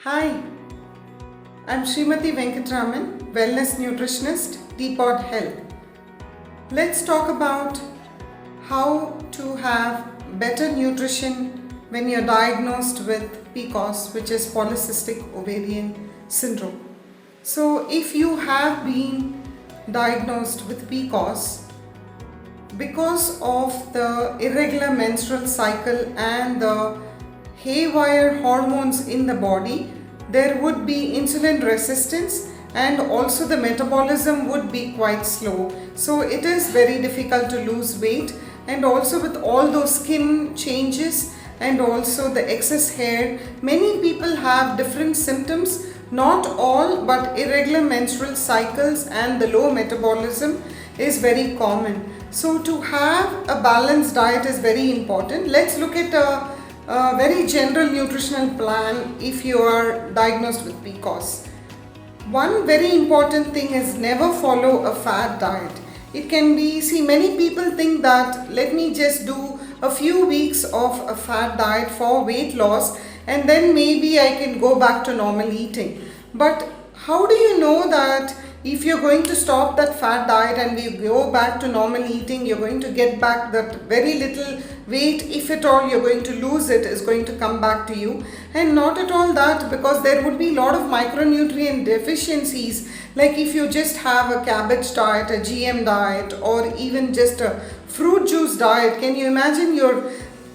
Hi, I'm Srimati Venkatraman, Wellness Nutritionist, Teapot Health. Let's talk about how to have better nutrition when you're diagnosed with PCOS, which is polycystic ovarian syndrome. So, if you have been diagnosed with PCOS because of the irregular menstrual cycle and the haywire hormones in the body, there would be insulin resistance and also the metabolism would be quite slow. So it is very difficult to lose weight, and also with all those skin changes and also the excess hair, many people have different symptoms, not all, but irregular menstrual cycles and the low metabolism is very common. So to have a balanced diet is very important. Let's look at a very general nutritional plan if you are diagnosed with PCOS. One very important thing is never follow a fad diet. It can be, see, many people think that let me just do a few weeks of a fad diet for weight loss and then maybe I can go back to normal eating. But how do you know that if you're going to stop that fat diet and we go back to normal eating, you're going to get back that very little weight, if at all you're going to lose it, is going to come back to you? And not at all that, because there would be a lot of micronutrient deficiencies, like if you just have a cabbage diet, a GM diet, or even just a fruit juice diet. Can you imagine your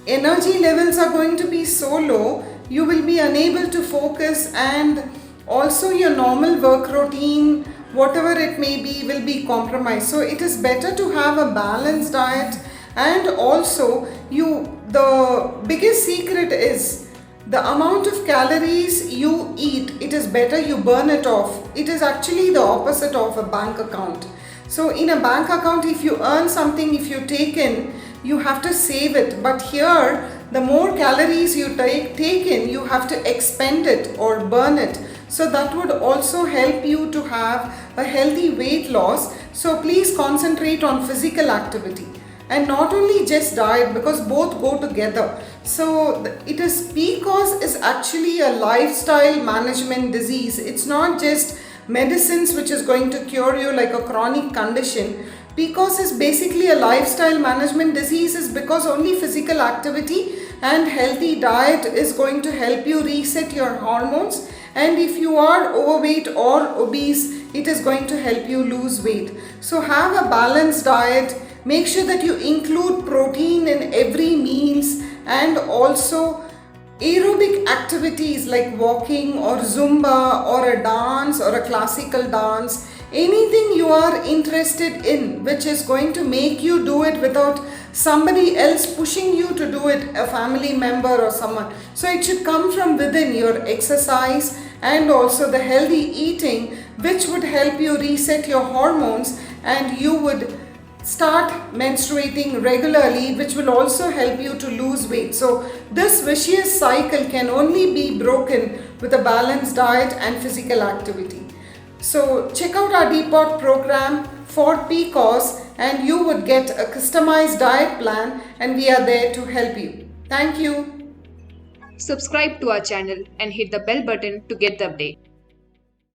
energy levels are going to be so low, you will be unable to focus, and also your normal work routine, whatever it may be, will be compromised. So it is better to have a balanced diet. And also the biggest secret is the amount of calories you eat. It is better you burn it off. It is actually the opposite of a bank account. So in a bank account, if you earn something, if you take in, you have to save it. But here, the more calories you take in, you have to expend it or burn it. So that would also help you to have a healthy weight loss. So please concentrate on physical activity and not only just diet, because both go together. So it is, PCOS is actually a lifestyle management disease. It's not just medicines which is going to cure you like a chronic condition. PCOS is basically a lifestyle management disease, is because only physical activity and healthy diet is going to help you reset your hormones. And if you are overweight or obese, it is going to help you lose weight. So have a balanced diet. Make sure that you include protein in every meals, and also aerobic activities like walking or Zumba or a dance or a classical dance. Anything you are interested in which is going to make you do it without somebody else pushing you to do it, a family member or someone. So it should come from within, your exercise and also the healthy eating, which would help you reset your hormones, and you would start menstruating regularly, which will also help you to lose weight. So this vicious cycle can only be broken with a balanced diet and physical activity. So check out our Teapot program for PCOS and you would get a customized diet plan, and we are there to help you. Thank you. Subscribe to our channel and hit the bell button to get the update.